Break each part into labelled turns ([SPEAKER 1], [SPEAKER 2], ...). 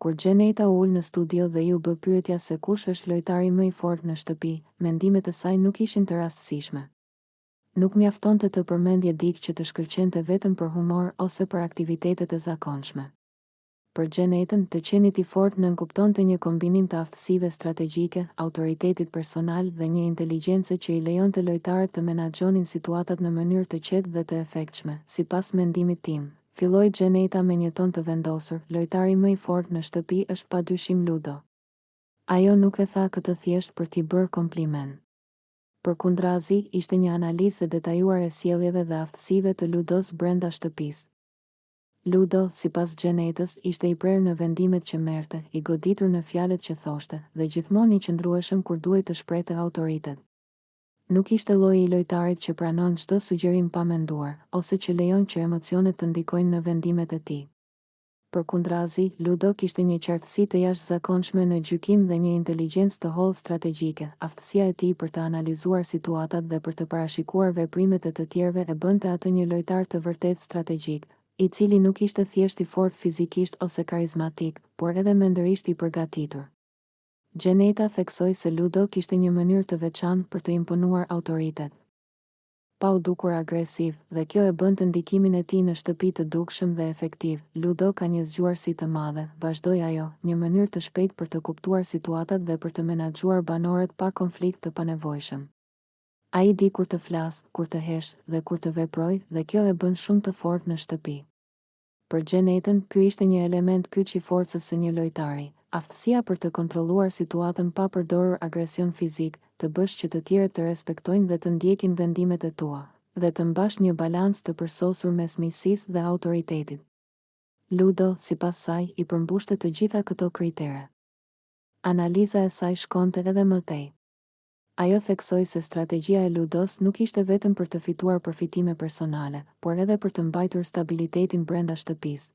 [SPEAKER 1] Kur Gjeneta ul në studio dhe ju bë pyetja se kush është lojtari më i fortë në shtëpi, mendimet e saj nuk ishin të rastësishme. Nuk mjaftonte të përmendje dikë që të shkëlqente vetëm për humor ose për aktivitetet e zakonshme. Për Gjenetën, të qenit i fortë nënkuptonte një kombinim të aftësive strategjike, autoritetit personal dhe një inteligjence që i lejonte lojtarët të menaxhonin situatat në mënyrë të qetë dhe të efektshme. Sipas mendimit tim, filloi Gjeneta me një ton të vendosur, lojtari më i fortë në shtëpi është padyshim Ludo. Ajo nuk e tha këtë thjesht për t'i bërë kompliment. Përkundrazi, ishte një analizë e detajuar e sjelljeve dhe aftësive të Ludos brenda shtëpisë. Ludo, sipas Gjenetës, ishte i prerë në vendimet që merrte, i goditur në fjalët që thoshte, dhe gjithmonë i qëndrueshëm kur duhej të shprehte autoritet. Nuk ishte lloji i lojtarit që pranon çdo sugjerim pa menduar, ose që lejon që emocionet të ndikojnë në vendimet e tij. Përkundrazi, Ludo kishte një qartësi të jashtëzakonshme në gjykim dhe një inteligjencë të hollë strategjike. Aftësia e tij për të analizuar situatat dhe për të parashikuar veprimet e të tjerëve e bënte atë një lojtar të vërtet strategjik, i cili nuk ishte thjesht i fortë fizikisht ose karizmatik, por edhe mendërisht i përgatitur. Gjeneta theksoi se Ludo kishte një mënyrë të veçantë për të imponuar autoritet. Pa u dukur agresiv, dhe kjo e bënte ndikimin e tij në shtëpi të dukshëm dhe efektiv. Ludo ka një zgjuarsi të madhe, vazhdoi ajo, një mënyrë të shpejtë për të kuptuar situatat dhe për të menaxhuar banorët pa konflikt të panevojshëm. Ai di kur të flas, kur të hesh dhe kur të veproj, dhe kjo e bën shumë të fortë në shtëpi. Për Gjenetën, ky ishte një element kyç i forcës së një lojtari, aftësia për të kontrolluar situatën pa përdorur agresion fizik, të bësh që të tjerët të respektojnë dhe të ndjekin vendimet e tua, dhe të mbash një balancë të përsosur mes miqësisë dhe autoritetit. Ludo, sipas saj, i përmbushte të gjitha këto kritere. Analiza e saj shkonte edhe më tej. Ajo theksoi se strategjia e Ludos nuk ishte vetëm për të fituar përfitime personale, por edhe për të mbajtur stabilitetin brenda shtëpisë.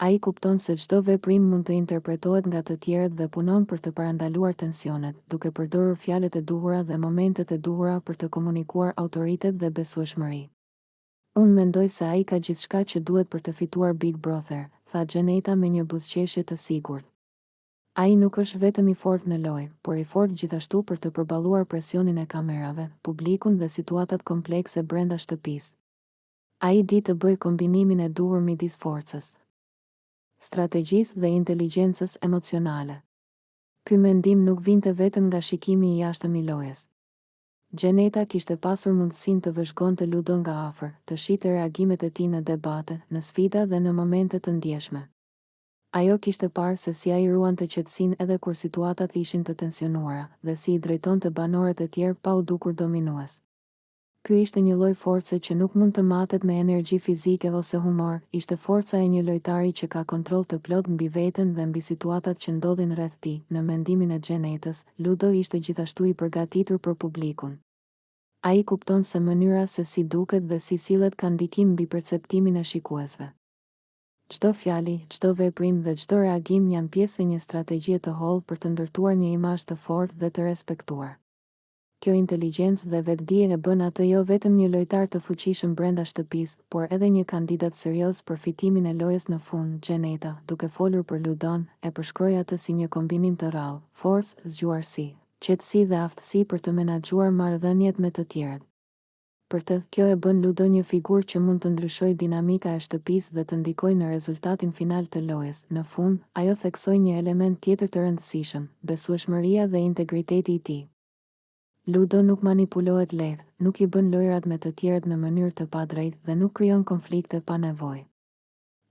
[SPEAKER 1] Ai kupton se çdo veprim mund të interpretohet nga të tjerët dhe punon për të parandaluar tensionet, duke përdorur fjalët e duhura dhe momentet e duhura për të komunikuar autoritet dhe besueshmëri. Unë mendoj se ai ka gjithçka që duhet për të fituar Big Brother, tha Gjeneta me një buzëqeshje të sigurt. Ai nuk është vetëm i fortë në lojë, por i fortë gjithashtu për të përballuar presionin e kamerave, publikun dhe situatat komplekse brenda shtëpisë. Ai di të bëjë kombinimin e duhur midis forcës, strategjisë dhe inteligjencës emocionale. Ky mendim nuk vinte vetëm nga shikimi i jashtëm i lojës. Gjeneta kishte pasur mundësinë të vëzhgonte Ludo nga afër, të shihte reagimet e tij në debate, në sfida dhe në momente të ndjeshme. Ajo kishte parë se si ai ruante qetësinë edhe kur situatat ishin të tensionuara, dhe si i drejtonte banorët e tjerë pa u dukur dominues. Ky ishte një lloj force që nuk mund të matet me energji fizike ose humor, ishte forca e një lojtari që ka kontroll të plot mbi veten dhe mbi situatat që ndodhin rreth tij. Në mendimin e Gjenetës, Ludo ishte gjithashtu i përgatitur për publikun. Ai kupton se mënyra se si duket dhe si sillet ka ndikim mbi perceptimin e shikuesve. Çdo fjali, çdo veprim dhe çdo reagim janë pjesë e një strategjie të hollë për të ndërtuar një imazh të fortë dhe të respektuar. Kjo inteligjencë dhe vetdije e bën atë jo vetëm një lojtar të fuqishëm brenda shtëpisë, por edhe një kandidat serioz për fitimin e lojës në fund. Gjeneta, duke folur për Ludon, e përshkroi atë si një kombinim të rrallë, forcë, zgjuarsi, qetësi dhe aftësi për të menaxhuar marrëdhëniet me të tjerët. Për të, kjo e bën Ludo një figurë që mund të ndryshojë dinamika e shtëpisë dhe të ndikojë në rezultatin final të lojës. Në fund, ajo theksoi një element tjetër të rëndësishëm, besueshmëria dhe integriteti i tij. Ludo nuk manipulohet lehtë, nuk i bën lojrat me të tjerët në mënyrë të padrejtë dhe nuk krijon konflikte pa nevojë.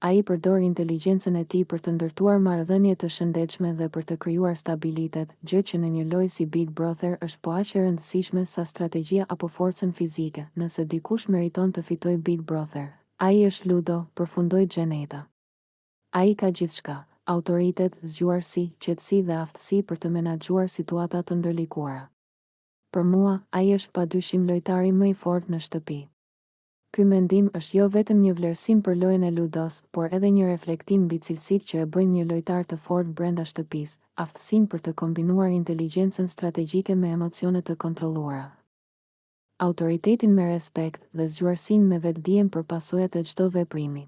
[SPEAKER 1] Ai përdor inteligjencën e tij për të ndërtuar marrëdhënie të shëndetshme dhe për të krijuar stabilitet, gjë që në një lojë si Big Brother është po aq e rëndësishme sa strategjia apo forcën fizike. Nëse dikush meriton të fitojë Big Brother, ai është Ludo, përfundoi Gjeneta. Ai ka gjithçka: autoritet, zgjuarsi, qetësi dhe aftësi për të menaxhuar situata të ndërlikuara. Për mua, ai është padyshim lojtari më i fortë në shtëpi. Ky mendim është jo vetëm një vlerësim për lojën e Ludos, por edhe një reflektim mbi cilësitë që e bëjnë një lojtar të fortë brenda shtëpisë, aftësinë për të kombinuar inteligjencën strategjike me emocione të kontrolluara, autoritetin me respekt dhe zgjuarsinë me vetdijen për pasojat e çdo veprimi.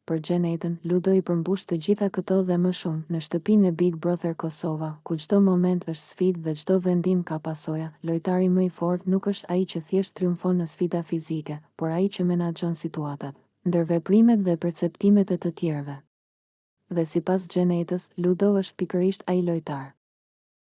[SPEAKER 1] për Gjenetën, Ludo i përmbush të gjitha këto dhe më shumë në shtëpinë e Big Brother Kosova, ku çdo moment është sfidë dhe çdo vendim ka pasoja. Lojtari më i fortë nuk është ai që thjesht triumfon në sfida fizike, por ai që menaxhon situatat, ndërveprimet dhe perceptimet e të tjerëve. Dhe sipas Gjenetës, Ludo është pikërisht ai lojtar.